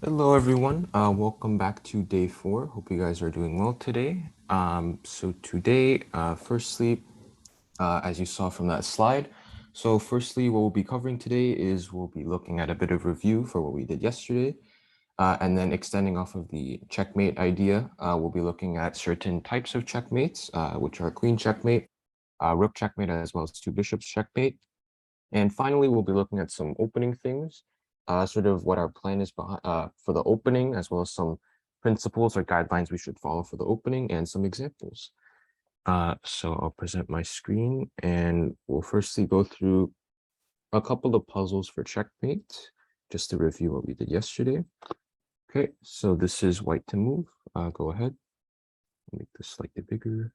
Hello, everyone. Welcome back to day 4. Hope you guys are doing well today. So today, firstly, as you saw from that slide, firstly, what we'll be covering today is we'll be looking at a bit of review for what we did yesterday. And then extending off of the checkmate idea, we'll be looking at certain types of checkmates, which are queen checkmate, rook checkmate, as well as two bishops checkmate. And finally, we'll be looking at some opening things, sort of what our plan is behind, for the opening, as well as some principles or guidelines we should follow for the opening and some examples. So I'll present my screen and we'll firstly go through a couple of puzzles for checkmate, just to review what we did yesterday. Okay, so this is white to move. Go ahead. Make this slightly bigger.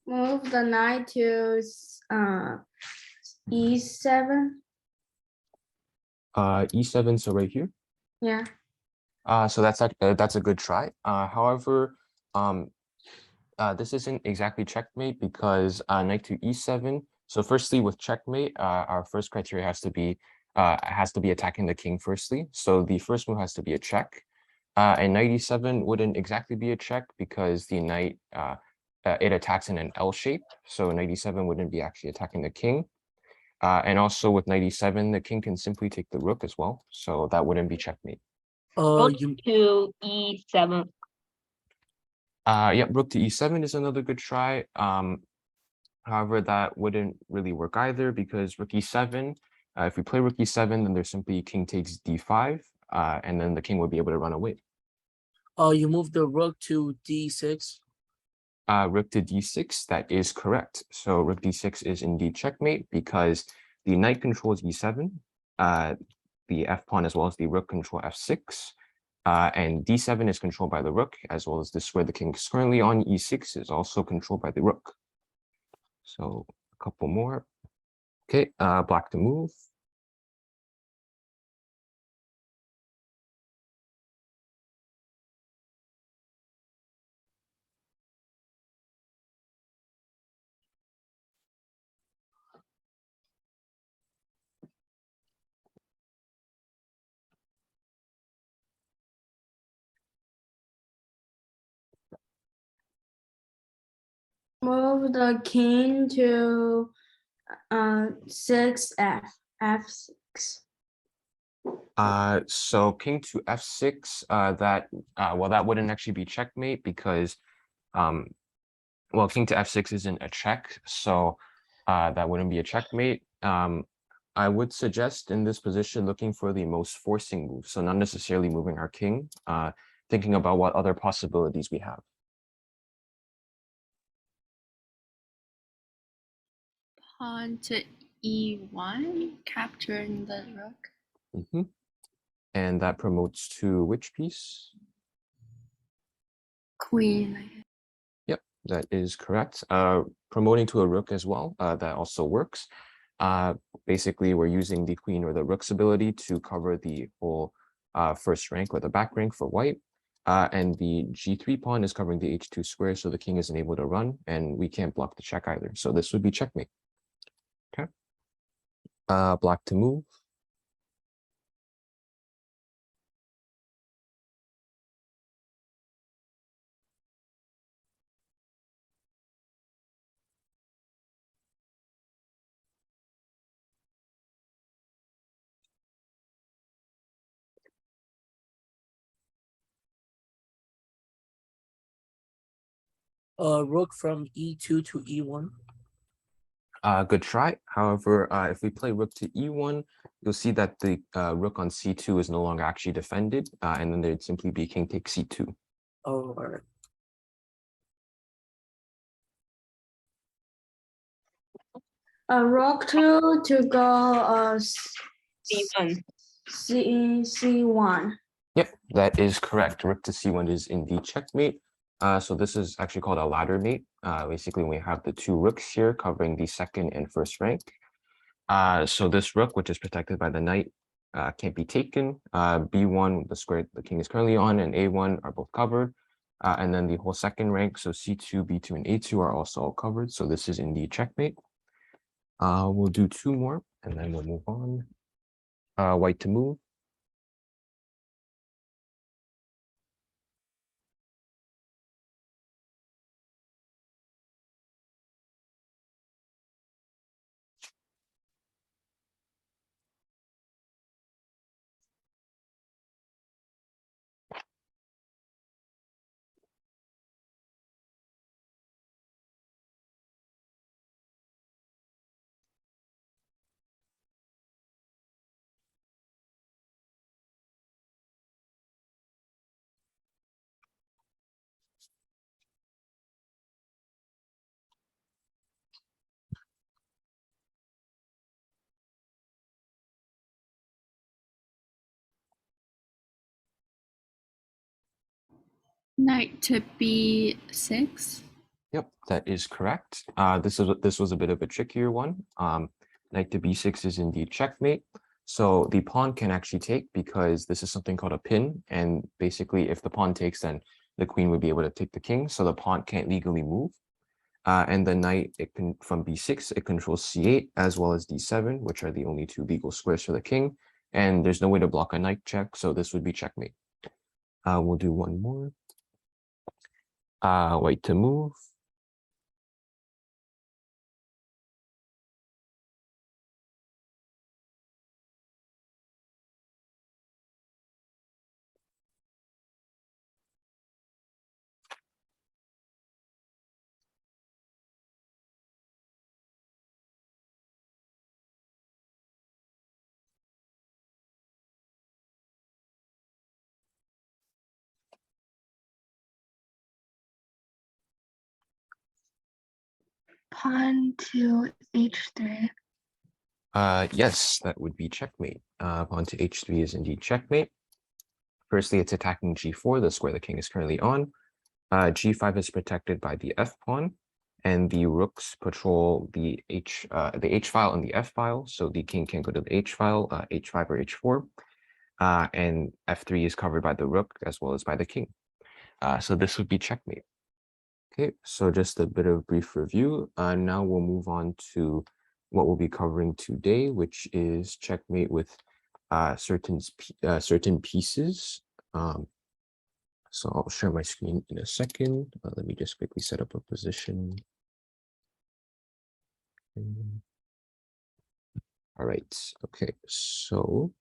Move the knight to E7. E7, so right here. Yeah. So that's a good try. However, this isn't exactly checkmate because knight to E7. So firstly, with checkmate, our first criteria has to be attacking the king firstly. So the first move has to be a check. And knight E7 wouldn't exactly be a check because the knight it attacks in an L shape. So knight E7 wouldn't be actually attacking the king. And also with knight E7, the king can simply take the rook as well. So that wouldn't be checkmate. Rook to E7. Yeah, rook to E7 is another good try. However, that wouldn't really work either because rook E7, if we play rook E7, then there's simply king takes D5, and then the king would be able to run away. You move the rook to d6. Rook to d6, that is correct. So rook d6 is indeed checkmate because the knight controls e7, the f pawn as well as the rook control f6, and d7 is controlled by the rook, as well as the square the king is currently on. E6 is also controlled by the rook. So a couple more. Okay, black to move. Move the king to 6f, f6. So king to f6, well, that wouldn't actually be checkmate because well, king to f6 isn't a check, so that wouldn't be a checkmate. I would suggest in this position looking for the most forcing move, so not necessarily moving our king, thinking about what other possibilities we have. Pawn to e1, capturing the rook. And that promotes to which piece? Queen, I guess. Yep, that is correct. Promoting to a rook as well, that also works. Basically, we're using the queen or the rook's ability to cover the whole first rank or the back rank for white. And the g3 pawn is covering the h2 square, so the king isn't able to run, and we can't block the check either. So this would be checkmate. Okay. Black to move. Rook from e2 to e1. Good try. However, if we play rook to e1, you'll see that the rook on c2 is no longer actually defended, and then there'd simply be king takes c2. Oh, all right. Rook 2 to go C1. c1. Yep, that is correct. Rook to c1 is indeed checkmate. So this is actually called a ladder mate. Basically, we have the two rooks here covering the second and first rank. So this rook, which is protected by the knight, can't be taken. B1, the square the king is currently on, and A1 are both covered. And then the whole second rank, so C2, B2, and A2 are also all covered. So this is indeed checkmate. We'll do two more, and then we'll move on. White to move. Knight to b6. Yep, that is correct. This was a bit of a trickier one. Knight to b6 is indeed checkmate. So the pawn can actually take because this is something called a pin, and basically if the pawn takes, then the queen would be able to take the king, so the pawn can't legally move. And the knight, it can from b6, it controls c8 as well as d7, which are the only two legal squares for the king. And there's no way to block a knight check, so this would be checkmate. We'll do one more. White to move. Pawn to h3. Yes, that would be checkmate. Pawn to h3 is indeed checkmate. Firstly, it's attacking g4, the square the king is currently on. G5 is protected by the f pawn, and the rooks patrol the h file and the f file, so the king can go to the h file, h5 or h4, and f3 is covered by the rook as well as by the king. So this would be checkmate. Okay, so just a bit of brief review. Now we'll move on to what we'll be covering today, which is checkmate with certain pieces. So I'll share my screen in a second. Let me just quickly set up a position. All right, okay, so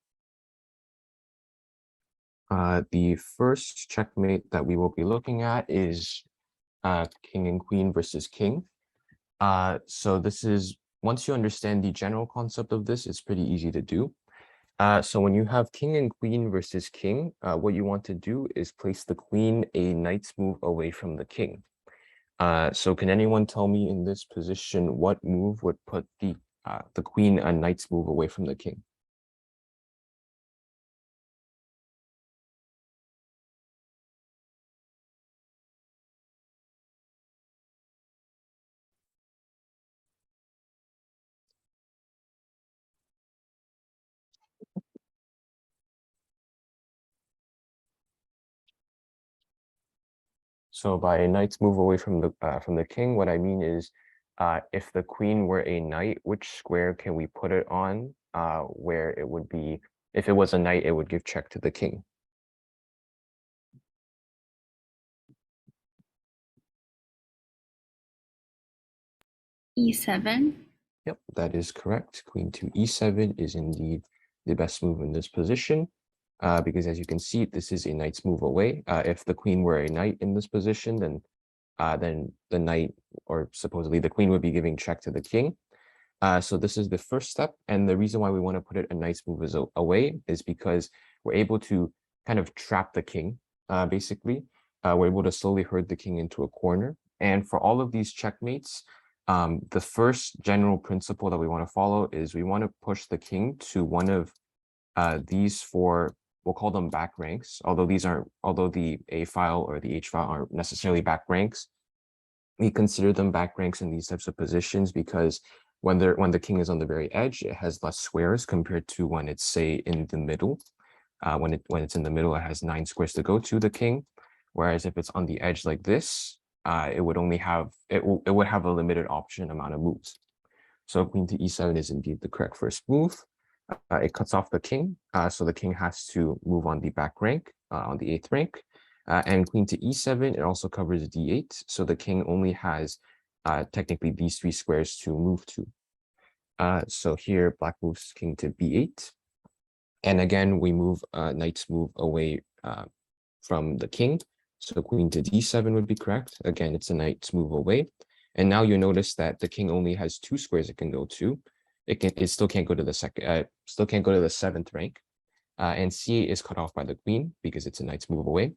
the first checkmate that we will be looking at is king and queen versus king. So this is, once you understand the general concept of this, it's pretty easy to do. So when you have king and queen versus king, what you want to do is place the queen a knight's move away from the king. So can anyone tell me in this position what move would put the queen a knight's move away from the king? So by a knight's move away from the king, what I mean is, if the queen were a knight, which square can we put it on? Where it would be, if it was a knight, it would give check to the king. E7. Yep, that is correct. Queen to e7 is indeed the best move in this position, because as you can see, this is a knight's move away. If the queen were a knight in this position, then the knight, or supposedly the queen, would be giving check to the king. So this is the first step, and the reason why we want to put it a knight's move away is because we're able to kind of trap the king, basically. We're able to slowly herd the king into a corner, and for all of these checkmates, the first general principle that we want to follow is we want to push the king to one of these four, we'll call them back ranks, although the a file or the h file aren't necessarily back ranks. We consider them back ranks in these types of positions because when the king is on the very edge, it has less squares compared to when it's, say, in the middle. When it's in the middle, it has 9 squares to go to the king, whereas if it's on the edge like this, it would only have it would have a limited option amount of moves. So queen to e7 is indeed the correct first move. It cuts off the king, so the king has to move on the back rank, on the 8th rank. And queen to e7, it also covers d8, so the king only has technically these 3 squares to move to. So here, black moves king to b8. And again, we move knight's move away from the king. So queen to d7 would be correct. Again, it's a knight's move away. And now you notice that the king only has 2 squares it can go to. It still can't go to the still can't go to the 7th rank. And c8 is cut off by the queen because it's a knight's move away.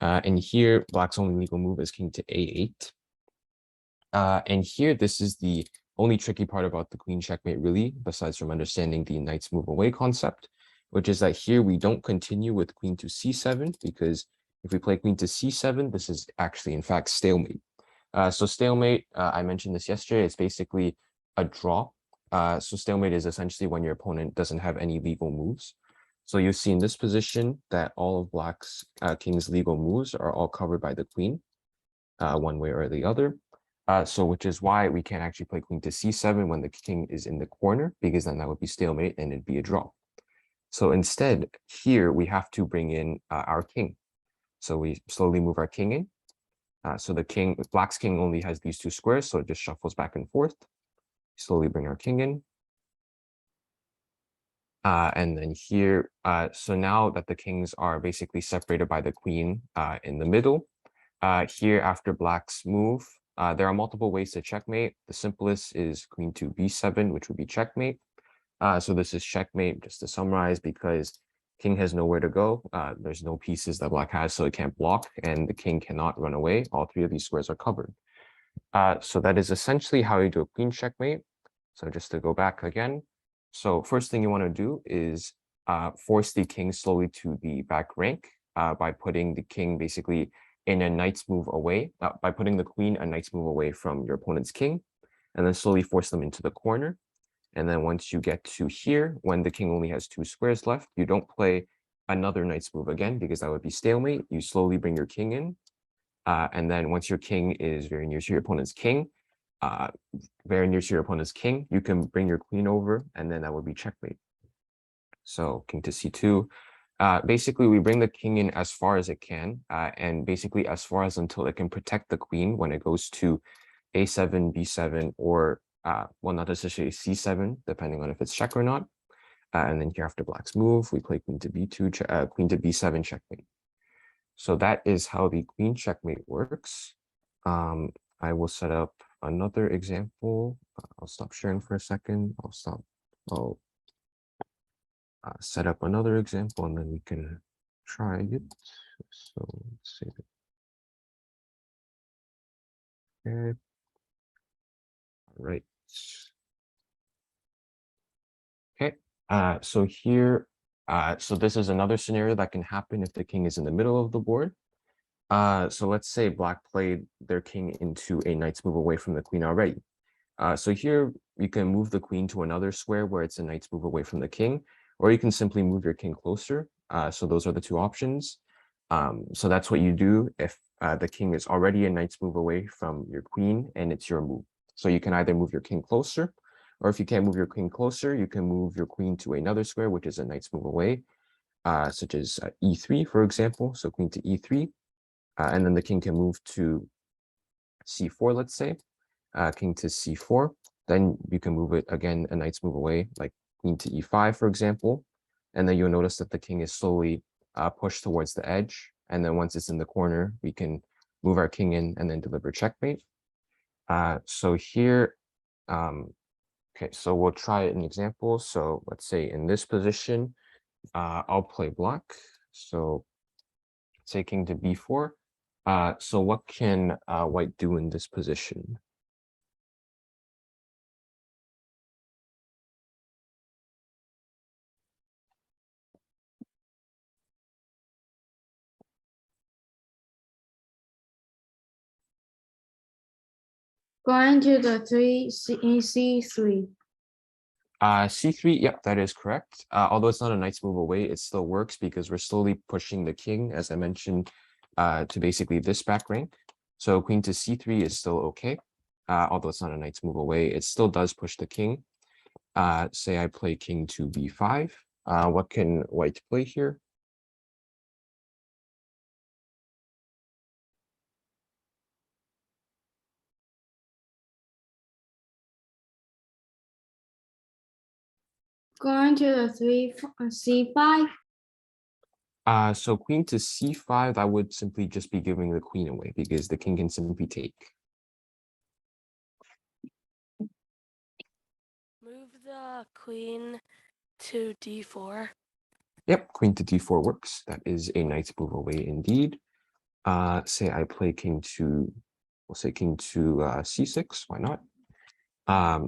And here, black's only legal move is king to a8. And here, this is the only tricky part about the queen checkmate, really, besides from understanding the knight's move away concept, which is that here we don't continue with queen to c7, because if we play queen to c7, this is actually, in fact, stalemate. So stalemate, I mentioned this yesterday, it's basically a draw. So stalemate is essentially when your opponent doesn't have any legal moves. So you see in this position that all of black's king's legal moves are all covered by the queen, one way or the other. So which is why we can't actually play queen to c7 when the king is in the corner, because then that would be stalemate and it'd be a draw. So instead, here we have to bring in our king. So we slowly move our king in. So the king, black's king only has these 2 squares, so it just shuffles back and forth. Slowly bring our king in. And then here, so now that the kings are basically separated by the queen in the middle, here after black's move, there are multiple ways to checkmate. The simplest is queen to b7, which would be checkmate. So this is checkmate, just to summarize, because king has nowhere to go. There's no pieces that black has, so it can't block, and the king cannot run away. All 3 of these squares are covered. So that is essentially how you do a queen checkmate. So just to go back again. So first thing you want to do is force the king slowly to the back rank by putting the king basically in a knight's move away, by putting the queen a knight's move away from your opponent's king, and then slowly force them into the corner. And then once you get to here, when the king only has 2 squares left, you don't play another knight's move again, because that would be stalemate. You slowly bring your king in. And then once your king is very near to your opponent's king, you can bring your queen over, and then that would be checkmate. So king to c2. Basically, we bring the king in as far as it can, and basically as far as until it can protect the queen when it goes to a7, b7, or well, not necessarily c7, depending on if it's check or not. And then here after black's move, we play queen to b2, queen to b7 checkmate. So that is how the queen checkmate works. I will set up another example. I'll stop sharing for a second. I'll set up another example, and then we can try it. So let's see. Okay. All right. Okay. So here, so this is another scenario that can happen if the king is in the middle of the board. So let's say black played their king into a knight's move away from the queen already. So here you can move the queen to another square where it's a knight's move away from the king, or you can simply move your king closer. So those are the 2 options. So that's what you do if the king is already a knight's move away from your queen and it's your move. So you can either move your king closer, or if you can't move your king closer, you can move your queen to another square, which is a knight's move away, such as e3, for example. So queen to e3, and then the king can move to c4, let's say, king to c4. Then you can move it again, a knight's move away, like queen to e5, for example. And then you'll notice that the king is slowly pushed towards the edge. And then once it's in the corner, we can move our king in and then deliver checkmate. So here, okay, so we'll try an example. So let's say in this position, I'll play black. So say king to b4. So what can white do in this position? Going to the C3. C3, yep, that is correct. Although it's not a knight's move away, it still works because we're slowly pushing the king, as I mentioned, to basically this back rank. So queen to c3 is still okay. Although it's not a knight's move away, it still does push the king. Say I play king to b5. What can white play here? Going to the C5. So queen to c5, I would simply just be giving the queen away because the king can simply take. Move the queen to d4. Yep, queen to d4 works. That is a knight's move away indeed. Say I play king to, we'll say king to c6, why not?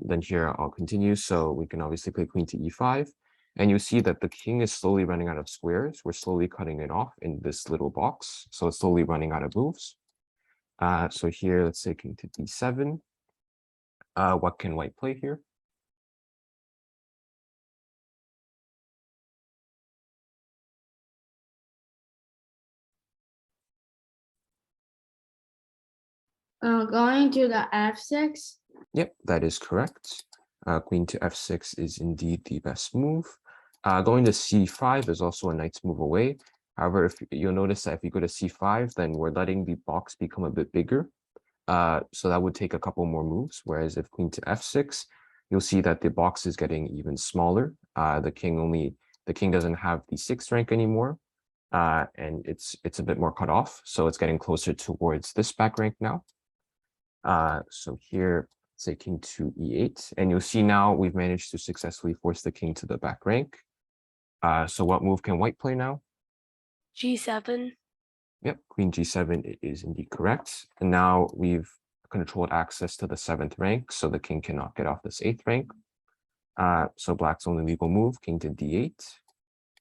Then here I'll continue. So we can obviously play queen to e5. And you see that the king is slowly running out of squares. We're slowly cutting it off in this little box. So it's slowly running out of moves. So here, let's say king to d7. What can white play here? Going to the F6. Yep, that is correct. Queen to f6 is indeed the best move. Going to c5 is also a knight's move away. However, if you'll notice that if you go to c5, then we're letting the box become a bit bigger. So that would take a couple more moves. Whereas if queen to f6, you'll see that the box is getting even smaller. The king doesn't have the 6th rank anymore, and it's a bit more cut off. So it's getting closer towards this back rank now. So here, say king to e8, and you'll see now we've managed to successfully force the king to the back rank. So what move can white play now? g7. Yep, queen g7 is indeed correct. And now we've controlled access to the 7th rank, so the king cannot get off this 8th rank. So black's only legal move, king to d8,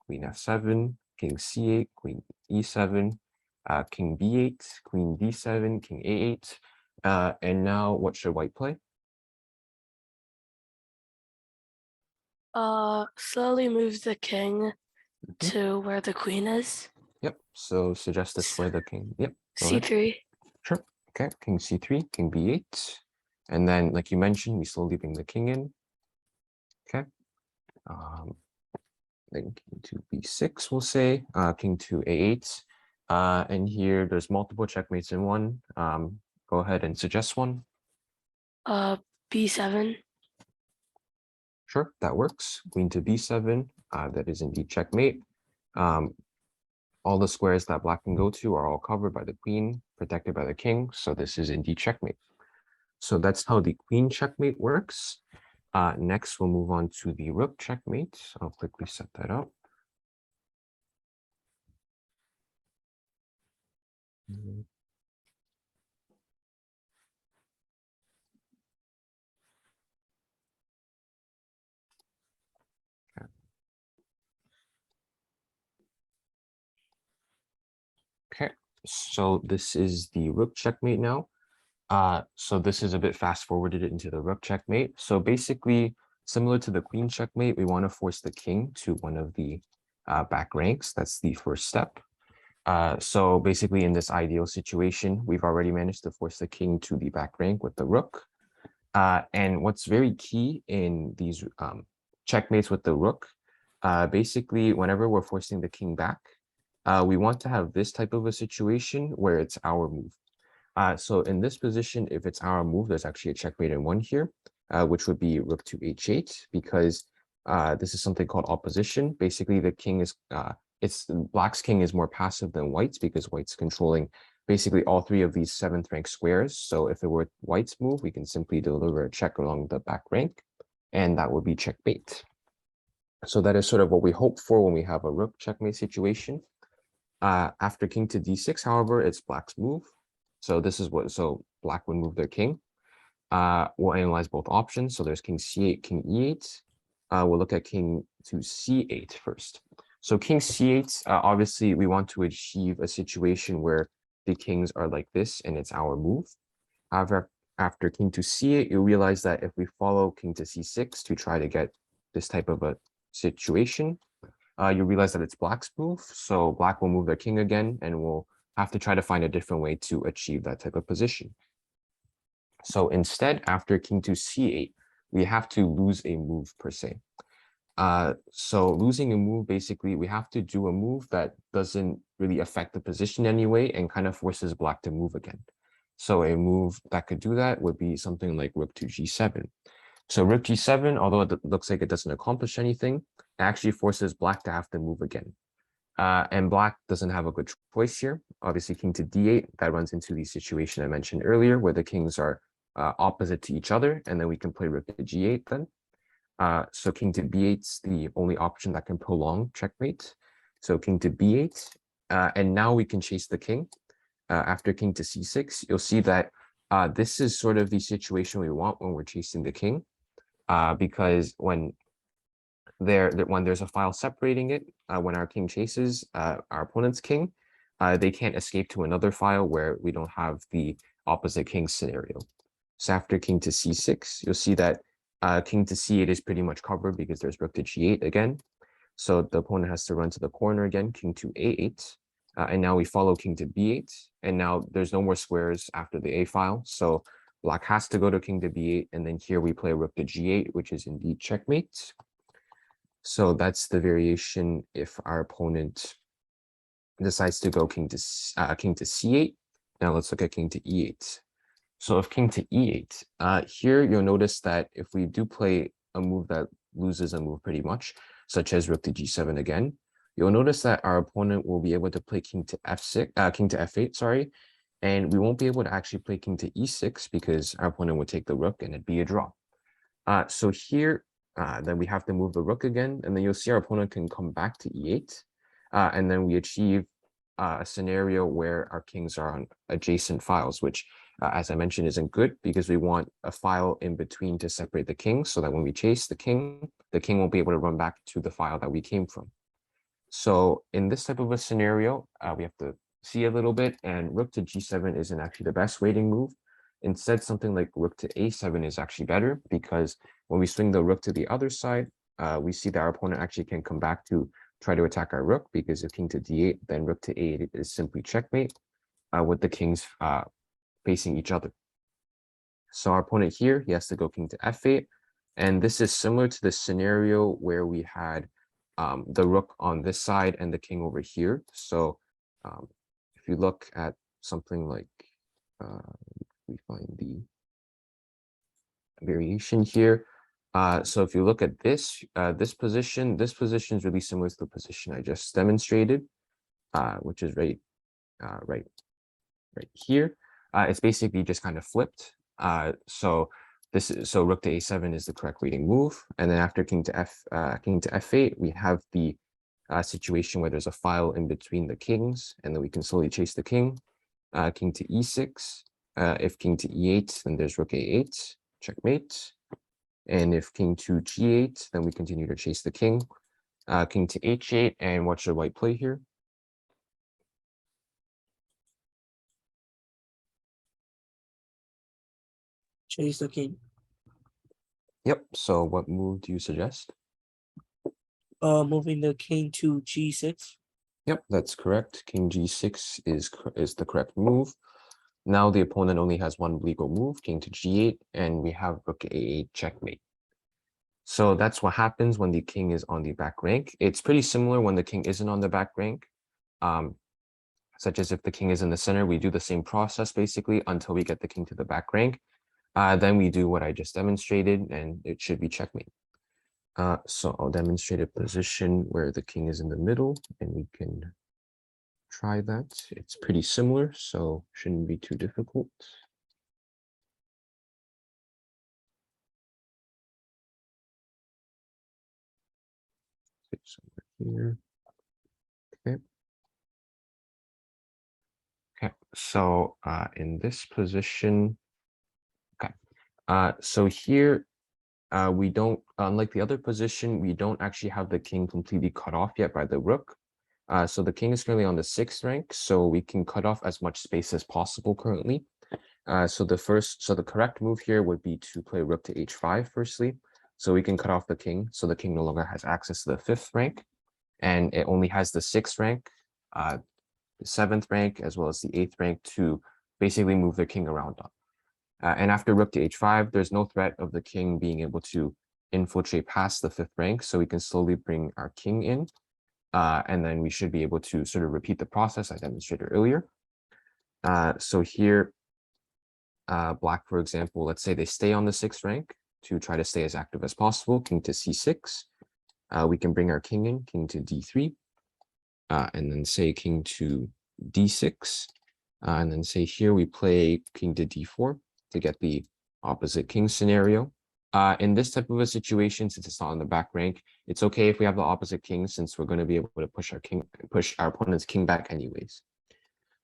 queen f7, king c8, queen e7, king b8, queen d7, king a8. And now what should white play? Slowly move the king Mhm. to where the queen is. Yep, so suggest display the king. Yep, go ahead. C3. Sure. Okay, king c3, king b8. And then, like you mentioned, we slowly bring the king in. Okay. Then king to b6, we'll say, king to a8. And here there's multiple checkmates in one. Go ahead and suggest one. B7. Sure, that works. Queen to b7, that is indeed checkmate. All the squares that black can go to are all covered by the queen, protected by the king. So this is indeed checkmate. So that's how the queen checkmate works. Next, we'll move on to the rook checkmate. I'll quickly set that up. Okay, so this is the rook checkmate now. So this is a bit fast forwarded into the rook checkmate. So basically, similar to the queen checkmate, we want to force the king to one of the back ranks. That's the first step. So basically, in this ideal situation, we've already managed to force the king to the back rank with the rook. And what's very key in these checkmates with the rook, basically, whenever we're forcing the king back, we want to have this type of a situation where it's our move. So in this position, if it's our move, there's actually a checkmate in one here, which would be rook to h8, because this is something called opposition. Basically, the king is, black's king is more passive than white's because white's controlling basically all three of these 7th rank squares. So if it were white's move, we can simply deliver a check along the back rank, and that would be checkmate. So that is sort of what we hope for when we have a rook checkmate situation. After king to d6, however, it's black's move. So this is what, so black would move their king. We'll analyze both options. So there's king c8, king e8. We'll look at king to c8 first. So king c8, obviously we want to achieve a situation where the kings are like this and it's our move. However, after king to c8, you'll realize that if we follow king to c6 to try to get this type of a situation, you realize that it's black's move. So black will move their king again, and we'll have to try to find a different way to achieve that type of position. So instead, after king to c8, we have to lose a move per se. So losing a move, basically, we have to do a move that doesn't really affect the position anyway and kind of forces black to move again. So a move that could do that would be something like rook to g7. So rook g7, although it looks like it doesn't accomplish anything, it actually forces black to have to move again. And black doesn't have a good choice here. Obviously, king to d8, that runs into the situation I mentioned earlier, where the kings are opposite to each other, and then we can play rook to g8 then. So king to b8 is the only option that can prolong checkmate. So king to b8, and now we can chase the king. After king to c6, you'll see that this is sort of the situation we want when we're chasing the king, because when there's a file separating it, when our king chases our opponent's king, they can't escape to another file where we don't have the opposite king scenario. So after king to c6, you'll see that king to c8 is pretty much covered because there's rook to g8 again. So the opponent has to run to the corner again, king to a8. And now we follow king to b8. And now there's no more squares after the a file. So black has to go to king to b8. And then here we play rook to g8, which is indeed checkmate. So that's the variation if our opponent decides to go king to c8. Now let's look at king to e8. So if king to e8, here you'll notice that if we do play a move that loses a move pretty much, such as rook to g7 again, you'll notice that our opponent will be able to play king to f6, king to f8, sorry, and we won't be able to actually play king to e6 because our opponent would take the rook and it'd be a draw. So here, then we have to move the rook again, and then you'll see our opponent can come back to e8, and then we achieve a scenario where our kings are on adjacent files, which, as I mentioned, isn't good because we want a file in between to separate the kings so that when we chase the king won't be able to run back to the file that we came from. So in this type of a scenario, we have to see a little bit, and rook to g7 isn't actually the best waiting move. Instead, something like rook to a7 is actually better because when we swing the rook to the other side, we see that our opponent actually can come back to try to attack our rook, because if king to d8, then rook to a8 is simply checkmate with the kings facing each other. So our opponent here, he has to go king to f8, and this is similar to the scenario where we had the rook on this side and the king over here. So if you look at something like, we find the variation here. So if you look at this, this position is really similar to the position I just demonstrated, which is right here. It's basically just kind of flipped. So rook to a7 is the correct waiting move, and then after king to f8, we have the situation where there's a file in between the kings, and then we can slowly chase the king. King to e6. If king to e8, then there's rook a8, checkmate. And if king to g8, then we continue to chase the king. King to h8, and what should white play here? Chase the king. Yep, so what move do you suggest? Moving the king to g6. Yep, that's correct. King g6 is the correct move. Now the opponent only has one legal move, king to g8, and we have rook a8 checkmate. So that's what happens when the king is on the back rank. It's pretty similar when the king isn't on the back rank. Such as if the king is in the center, we do the same process basically until we get the king to the back rank. Then we do what I just demonstrated, and it should be checkmate. So I'll demonstrate a position where the king is in the middle, and we can try that. It's pretty similar, so shouldn't be too difficult. Somewhere here. Okay. Okay, so in this position, okay. So here we don't, unlike the other position, we don't actually have the king completely cut off yet by the rook. So the king is currently on the 6th rank, so we can cut off as much space as possible currently. So the correct move here would be to play rook to h5 firstly. So we can cut off the king, so the king no longer has access to the 5th rank, and it only has the 6th rank, the 7th rank, as well as the 8th rank to basically move the king around on. And after rook to h5, there's no threat of the king being able to infiltrate past the 5th rank, so we can slowly bring our king in. And then we should be able to sort of repeat the process I demonstrated earlier. So here, black, for example, let's say they stay on the 6th rank to try to stay as active as possible, king to c6. We can bring our king in, king to d3, and then say king to d6. And then say here we play king to d4 to get the opposite king scenario. In this type of a situation, since it's not on the back rank, it's okay if we have the opposite king, since we're going to be able to push our opponent's king back anyways.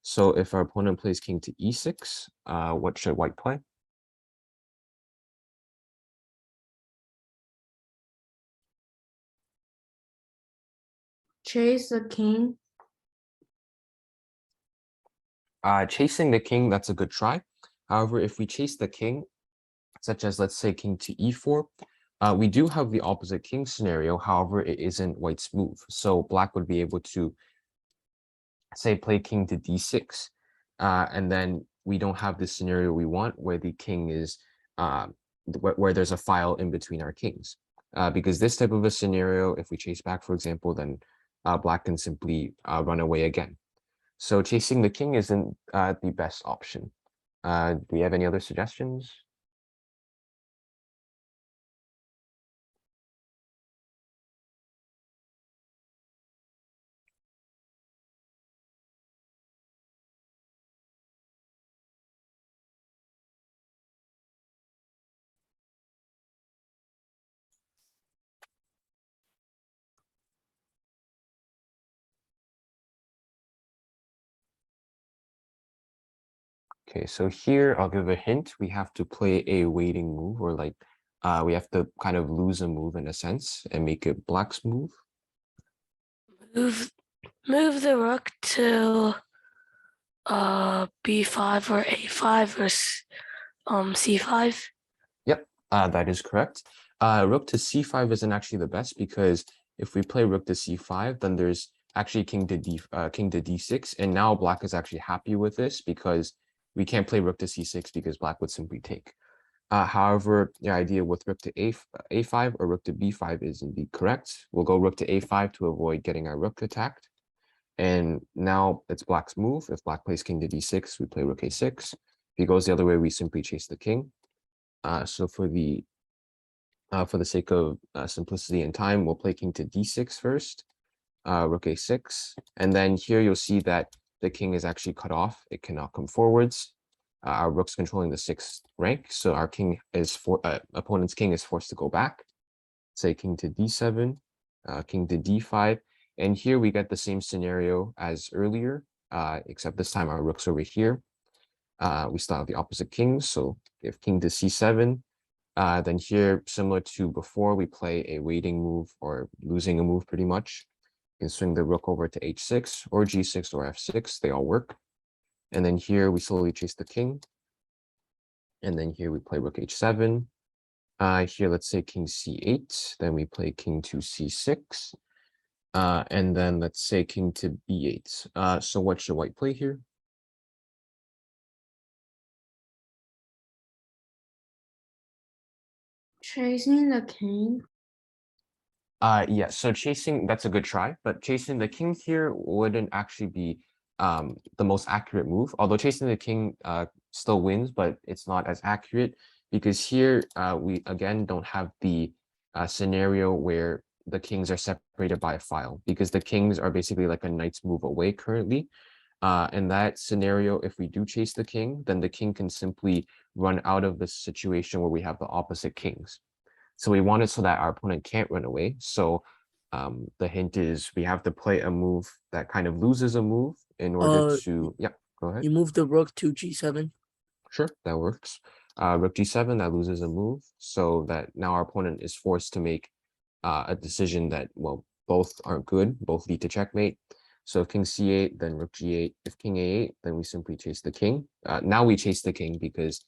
So if our opponent plays king to e6, what should white play? Chase the king. Chasing the king, that's a good try. However, if we chase the king, such as let's say king to e4, we do have the opposite king scenario. However, it isn't white's move. So black would be able to say play king to d6, and then we don't have the scenario we want where the king is where there's a file in between our kings. Because this type of a scenario, if we chase back, for example, then black can simply run away again. So chasing the king isn't the best option. Do we have any other suggestions? Okay, so here I'll give a hint. We have to play a waiting move, or like we have to kind of lose a move in a sense and make it black's move. Move the rook to b5 or a5 or c5. Yep, that is correct. Rook to c5 isn't actually the best because if we play rook to c5, then there's actually king to d6, and now black is actually happy with this because we can't play rook to c6 because black would simply take. However, the idea with rook to a5 or rook to b5 is indeed correct. We'll go rook to a5 to avoid getting our rook attacked. And now it's black's move. If black plays king to d6, we play rook a6. If he goes the other way, we simply chase the king. So for the sake of simplicity and time, we'll play king to d6 first, rook a6, and then here you'll see that the king is actually cut off. It cannot come forwards. Our rook's controlling the 6th rank, so our king is opponent's king is forced to go back. Say king to d7, king to d5, and here we get the same scenario as earlier, except this time our rook's over here. We still have the opposite kings, so if king to c7, then here, similar to before, we play a waiting move or losing a move pretty much. You can swing the rook over to h6 or g6 or f6, they all work. And then here we slowly chase the king. And then here we play rook h7. Here, let's say king c8, then we play king to c6. And then let's say king to b8. So what should white play here? Chasing the king. Yeah, so chasing, that's a good try, but chasing the king here wouldn't actually be the most accurate move. Although chasing the king still wins, but it's not as accurate because here we again don't have the scenario where the kings are separated by a file, because the kings are basically like a knight's move away currently. In that scenario, if we do chase the king, then the king can simply run out of the situation where we have the opposite kings. So we want it so that our opponent can't run away. So the hint is we have to play a move that kind of loses a move in order to, yeah, go ahead. You move the rook to g7. Sure, that works. Rook g7, that loses a move. So that now our opponent is forced to make a decision that, well, both aren't good, both lead to checkmate. So if king c8, then rook g8. If king a8, then we simply chase the king. Now we chase the king because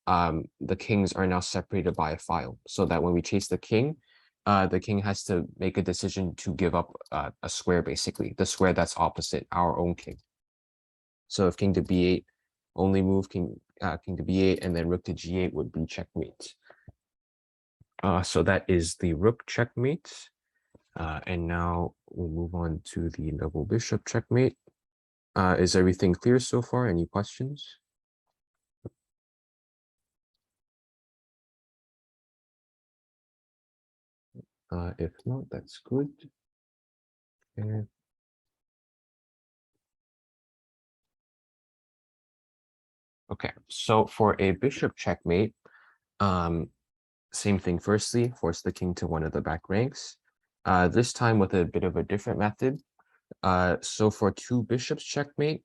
the kings are now separated by a file, so that when we chase the king has to make a decision to give up a square, basically the square that's opposite our own king. So if king to b8, only move king to b8, and then rook to g8 would be checkmate. So that is the rook checkmate, and now we'll move on to the double bishop checkmate. Is everything clear so far? Any questions? If not, that's good. And okay, so for a bishop checkmate, same thing. Firstly, force the king to one of the back ranks. This time with a bit of a different method. So for two bishops checkmate,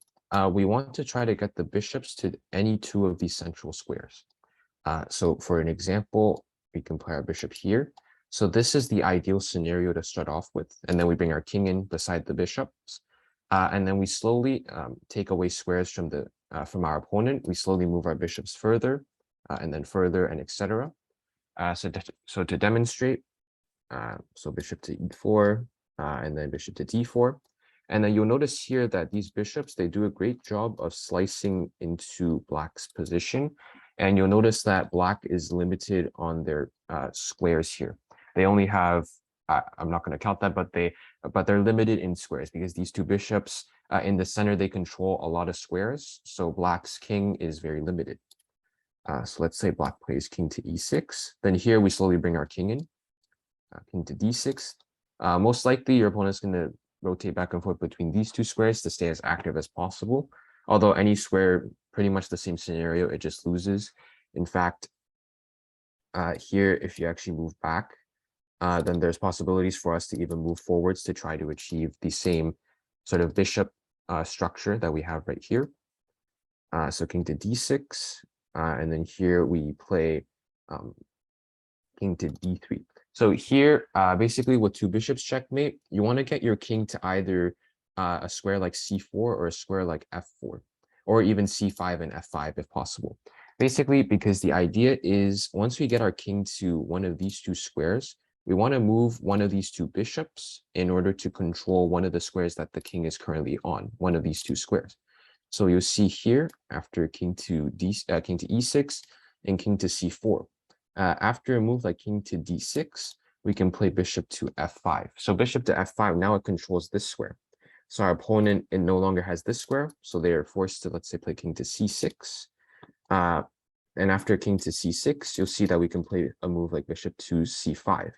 we want to try to get the bishops to any two of these central squares. So for an example, we can play our bishop here. So this is the ideal scenario to start off with, and then we bring our king in beside the bishops, and then we slowly take away squares from our opponent. We slowly move our bishops further, and then further, and etc. So to demonstrate, so bishop to e4, and then bishop to d4. And then you'll notice here that these bishops, they do a great job of slicing into black's position. And you'll notice that black is limited on their squares here. They only have, I'm not going to count that, but they're limited in squares because these two bishops in the center, they control a lot of squares. So black's king is very limited. So let's say black plays king to e6. Then here we slowly bring our king in, king to d6. Most likely your opponent's going to rotate back and forth between these two squares to stay as active as possible. Although any square, pretty much the same scenario, it just loses. In fact, here, if you actually move back, then there's possibilities for us to even move forwards to try to achieve the same sort of bishop structure that we have right here. So king to d6, and then here we play king to d3. So here, basically with two bishops checkmate, you want to get your king to either a square like c4 or a square like f4, or even c5 and f5 if possible. Basically, because the idea is once we get our king to one of these two squares, we want to move one of these two bishops in order to control one of the squares that the king is currently on, one of these two squares. So you'll see here after king to e6 and king to c4. After a move like king to d6, we can play bishop to f5. So bishop to f5, now it controls this square. So our opponent, it no longer has this square, so they are forced to, let's say, play king to c6. And after king to c6, you'll see that we can play a move like bishop to c5.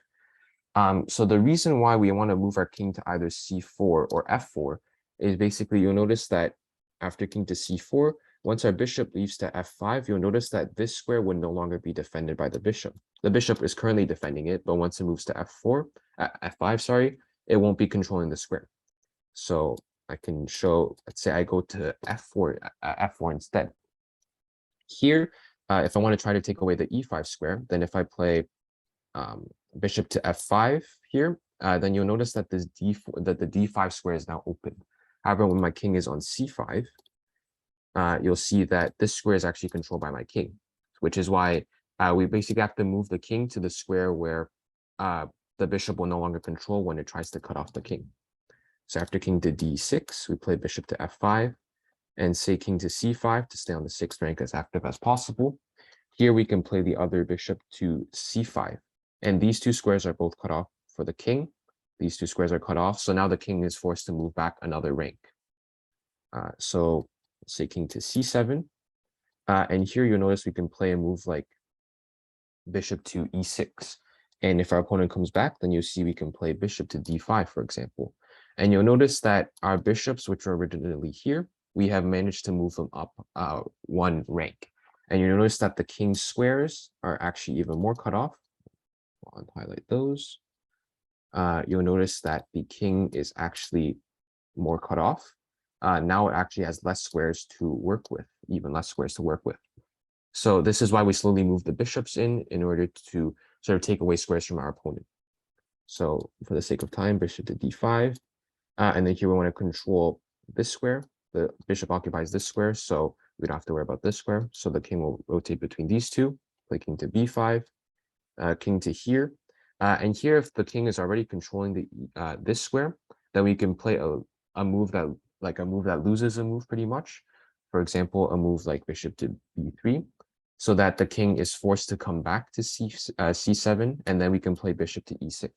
So the reason why we want to move our king to either c4 or f4 is basically you'll notice that after king to c4, once our bishop leaves to f5, you'll notice that this square would no longer be defended by the bishop. The bishop is currently defending it, but once it moves to f5, sorry, it won't be controlling the square. So I can show, let's say I go to f4 instead. Here, if I want to try to take away the e5 square, then if I play bishop to f5 here, then you'll notice that this the d5 square is now open. However, when my king is on c5, you'll see that this square is actually controlled by my king, which is why we basically have to move the king to the square where the bishop will no longer control when it tries to cut off the king. So after king to d6, we play bishop to f5 and say king to c5 to stay on the 6th rank as active as possible. Here we can play the other bishop to c5. And these two squares are both cut off for the king. These two squares are cut off. So now the king is forced to move back another rank. So say king to c7. And here you'll notice we can play a move like bishop to e6. And if our opponent comes back, then you'll see we can play bishop to d5, for example. And you'll notice that our bishops, which were originally here, we have managed to move them up one rank. And you notice that the king's squares are actually even more cut off. I'll highlight those. You'll notice that the king is actually more cut off. Now it actually has less squares to work with, even less squares to work with. So this is why we slowly move the bishops in order to sort of take away squares from our opponent. So for the sake of time, bishop to d5. And then here we want to control this square. The bishop occupies this square, so we don't have to worry about this square. So the king will rotate between these two, play king to b5, king to here. And here, if the king is already controlling the this square, then we can play a move that loses a move pretty much. For example, a move like bishop to b3, so that the king is forced to come back to c7, and then we can play bishop to e6.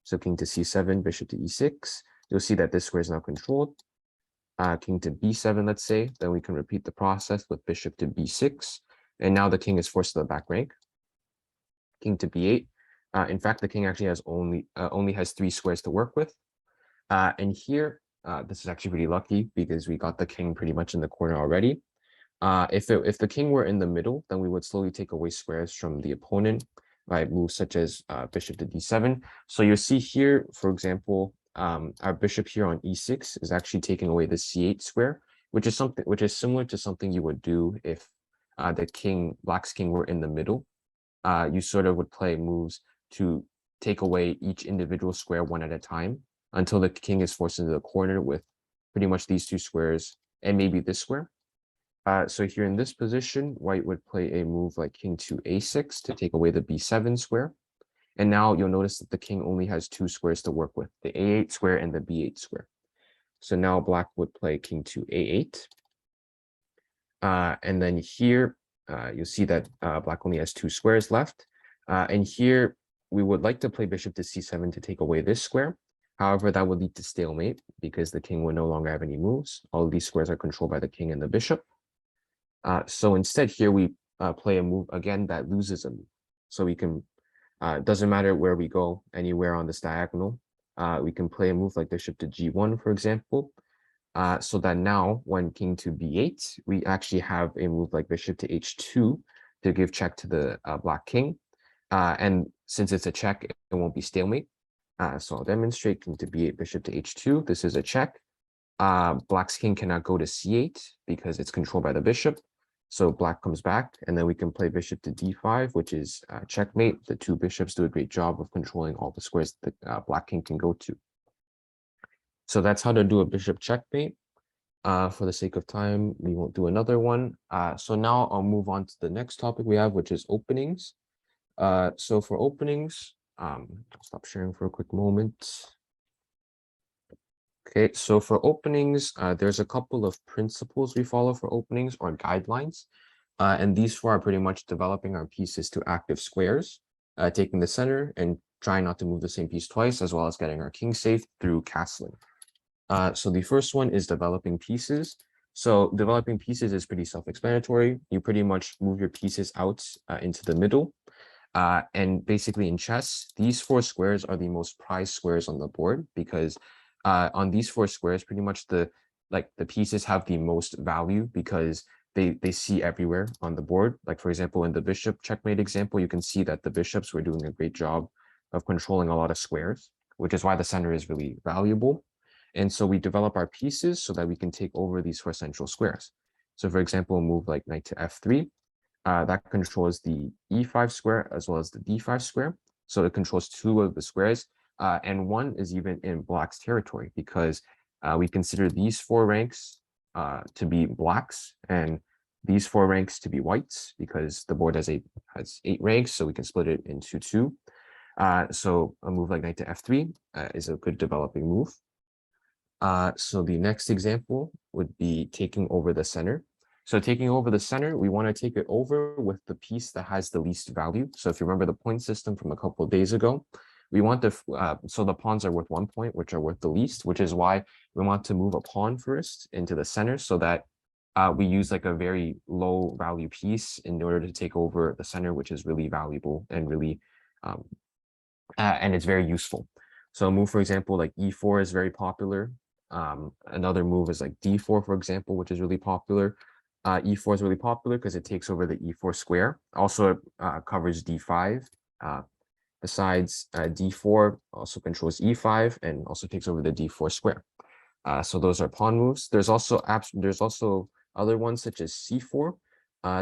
So king to c7, bishop to e6. You'll see that this square is now controlled. King to b7, let's say, then we can repeat the process with bishop to b6. And now the king is forced to the back rank. King to b8. In fact, the king actually has only has 3 squares to work with. And here, this is actually pretty lucky because we got the king pretty much in the corner already. If the king were in the middle, then we would slowly take away squares from the opponent by moves such as bishop to d7. So you'll see here, for example, our bishop here on e6 is actually taking away the c8 square, which is similar to something you would do if black's king were in the middle. You sort of would play moves to take away each individual square one at a time until the king is forced into the corner with pretty much these 2 squares and maybe this square. So here in this position, white would play a move like king to a6 to take away the b7 square. And now you'll notice that the king only has 2 squares to work with, the a8 square and the b8 square. So now black would play king to a8. And then here, you'll see that black only has 2 squares left. And here, we would like to play bishop to c7 to take away this square. However, that would lead to stalemate because the king would no longer have any moves. All of these squares are controlled by the king and the bishop. So instead here we play a move again that loses a move. So we can, doesn't matter where we go, anywhere on this diagonal, we can play a move like bishop to g1, for example. So that now when king to b8, we actually have a move like bishop to h2 to give check to the black king. And since it's a check, it won't be stalemate. So I'll demonstrate king to b8, bishop to h2. This is a check. Black's king cannot go to c8 because it's controlled by the bishop. So black comes back, and then we can play bishop to d5, which is checkmate. The two bishops do a great job of controlling all the squares that black king can go to. So that's how to do a bishop checkmate. For the sake of time, we won't do another one. So now I'll move on to the next topic we have, which is openings. So for openings, I'll stop sharing for a quick moment. Okay, so for openings, there's a couple of principles we follow for openings or guidelines. And these four are pretty much developing our pieces to active squares, taking the center and trying not to move the same piece twice, as well as getting our king safe through castling. So the first one is developing pieces. So developing pieces is pretty self-explanatory. You pretty much move your pieces out into the middle. And basically in chess, these four squares are the most prized squares on the board because on these four squares, pretty much the pieces have the most value because they see everywhere on the board. Like for example, in the bishop checkmate example, you can see that the bishops were doing a great job of controlling a lot of squares, which is why the center is really valuable. And so we develop our pieces so that we can take over these four central squares. So for example, move like knight to f3. That controls the e5 square as well as the d5 square. So it controls two of the squares. And one is even in black's territory because we consider these four ranks to be blacks and these four ranks to be whites because the board has eight ranks, so we can split it into two. So a move like knight to f3 is a good developing move. So the next example would be taking over the center. So taking over the center, we want to take it over with the piece that has the least value. So if you remember the point system from a couple of days ago, we want to, so the pawns are worth 1 point, which are worth the least, which is why we want to move a pawn first into the center so that we use like a very low value piece in order to take over the center, which is really valuable and really, and it's very useful. So a move, for example, like e4 is very popular. Another move is like d4, for example, which is really popular. E4 is really popular because it takes over the e4 square. Also covers d5. Besides, d4 also controls e5 and also takes over the d4 square. So those are pawn moves. There's also other ones such as c4.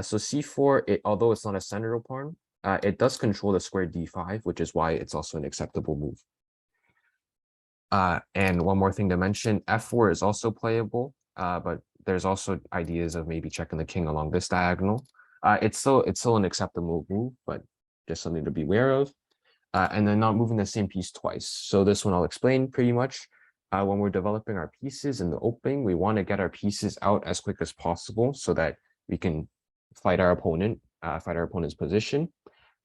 So c4, although it's not a central pawn, it does control the square d5, which is why it's also an acceptable move. And one more thing to mention, f4 is also playable, but there's also ideas of maybe checking the king along this diagonal. It's still an acceptable move, but just something to be aware of. And then not moving the same piece twice. So this one I'll explain pretty much. When we're developing our pieces in the opening, we want to get our pieces out as quick as possible so that we can fight our opponent's position.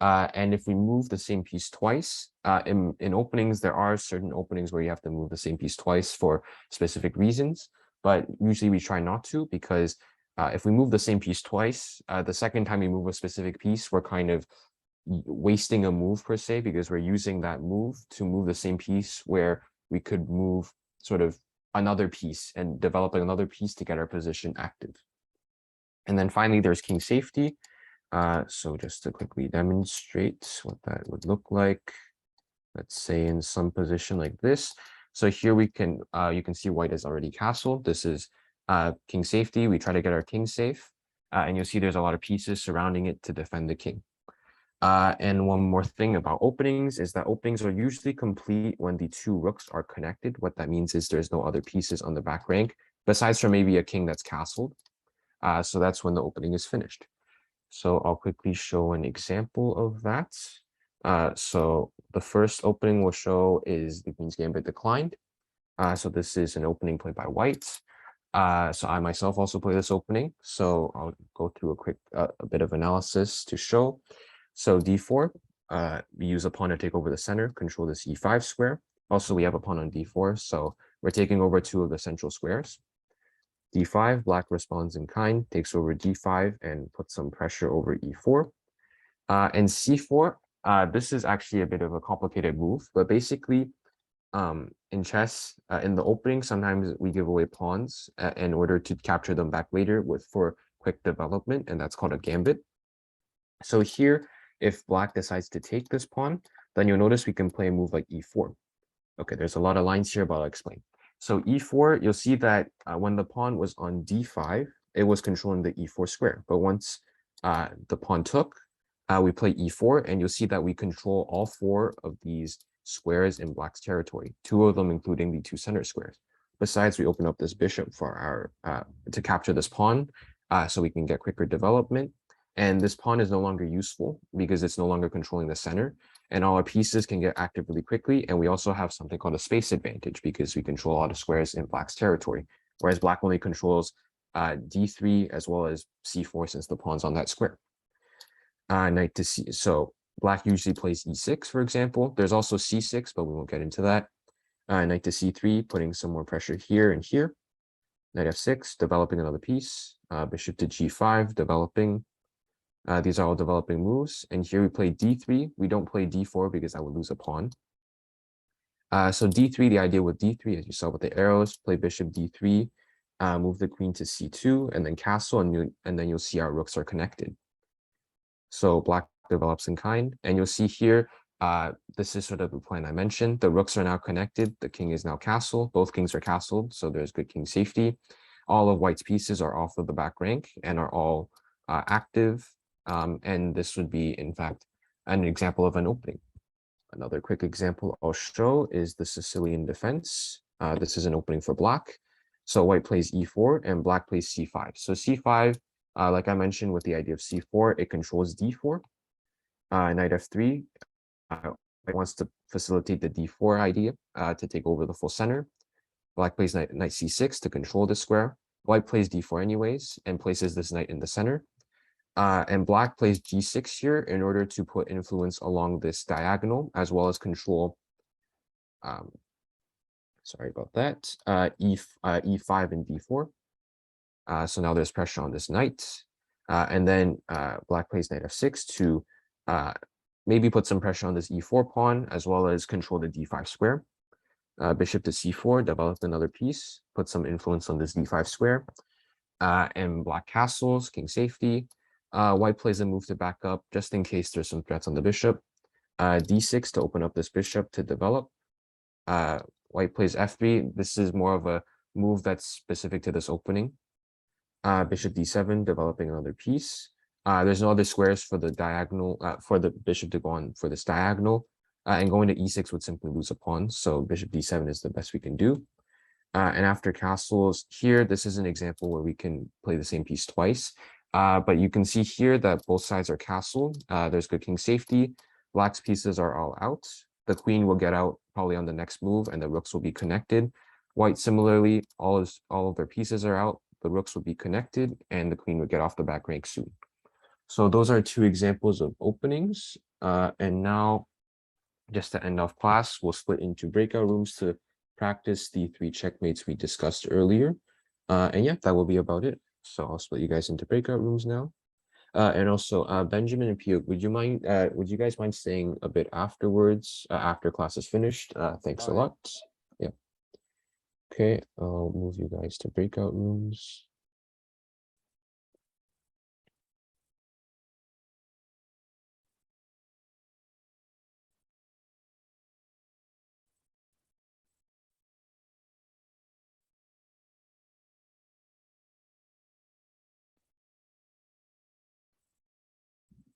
And if we move the same piece twice, in openings, there are certain openings where you have to move the same piece twice for specific reasons, but usually we try not to because if we move the same piece twice, the second time we move a specific piece, we're kind of wasting a move per se because we're using that move to move the same piece where we could move sort of another piece and develop another piece to get our position active. And then finally, there's king safety. So just to quickly demonstrate what that would look like, let's say in some position like this. So here we can, you can see white is already castled. This is king safety. We try to get our king safe, and you'll see there's a lot of pieces surrounding it to defend the king. And one more thing about openings is that openings are usually complete when the two rooks are connected. What that means is there's no other pieces on the back rank, besides from maybe a king that's castled. So that's when the opening is finished. So I'll quickly show an example of that. So the first opening we'll show is the Queen's Gambit declined. So this is an opening played by white. So I myself also play this opening. So I'll go through a quick a bit of analysis to show. So d4, we use a pawn to take over the center, control this e5 square. Also, we have a pawn on d4, so we're taking over two of the central squares. d5, black responds in kind, takes over d5 and puts some pressure over e4. And c4, this is actually a bit of a complicated move, but basically in chess, in the opening, sometimes we give away pawns in order to capture them back later for quick development, and that's called a gambit. So here, if black decides to take this pawn, then you'll notice we can play a move like e4. Okay, there's a lot of lines here, but I'll explain. So e4, you'll see that when the pawn was on d5, it was controlling the e4 square. But once the pawn took, we play e4, and you'll see that we control all 4 of these squares in black's territory, 2 of them including the 2 center squares. Besides, we open up this bishop for our to capture this pawn, so we can get quicker development. And this pawn is no longer useful because it's no longer controlling the center, and all our pieces can get active really quickly. And we also have something called a space advantage because we control all the squares in black's territory, whereas black only controls d3 as well as c4 since the pawn's on that square. Knight to c. So black usually plays e6, for example. There's also c6, but we won't get into that. Knight to c3, putting some more pressure here and here. Knight f6, developing another piece. Bishop to g5, developing. These are all developing moves. And here we play d3. We don't play d4 because I would lose a pawn. So d3, the idea with d3, as you saw with the arrows, play bishop d3, move the queen to c2, and then castle, and then you'll see our rooks are connected. So black develops in kind, and you'll see here, this is sort of the plan I mentioned. The rooks are now connected. The king is now castle. Both kings are castled, so there's good king safety. All of white's pieces are off of the back rank and are all active. And this would be, in fact, an example of an opening. Another quick example I'll show is the Sicilian defense. This is an opening for black. So white plays e4 and black plays c5. So c5, like I mentioned with the idea of c4, it controls d4. Knight f3, it wants to facilitate the d4 idea to take over the full center. Black plays knight c6 to control the square. White plays d4 anyways and places this knight in the center. And black plays g6 here in order to put influence along this diagonal as well as control, sorry about that, e5 and d4. So now there's pressure on this knight. And then black plays knight f6 to maybe put some pressure on this e4 pawn as well as control the d5 square. Bishop to c4, develop another piece, put some influence on this d5 square. And black castles, king safety. White plays a move to back up just in case there's some threats on the bishop. d6 to open up this bishop to develop. White plays f3. This is more of a move that's specific to this opening. Bishop d7, developing another piece. There's no other squares for the diagonal, for the bishop to go on for this diagonal. And going to e6 would simply lose a pawn. So bishop d7 is the best we can do. And after castles here, this is an example where we can play the same piece twice. But you can see here that both sides are castled. There's good king safety. Black's pieces are all out. The queen will get out probably on the next move, and the rooks will be connected. White, similarly, all of their pieces are out. The rooks will be connected, and the queen would get off the back rank soon. So those are 2 examples of openings. And now, just to end off class, we'll split into breakout rooms to practice the 3 checkmates we discussed earlier. And yeah, that will be about it. So I'll split you guys into breakout rooms now. And also, Benjamin and Pio, would you guys mind staying a bit afterwards, after class is finished? Thanks a lot. Yeah. Okay, I'll move you guys to breakout rooms.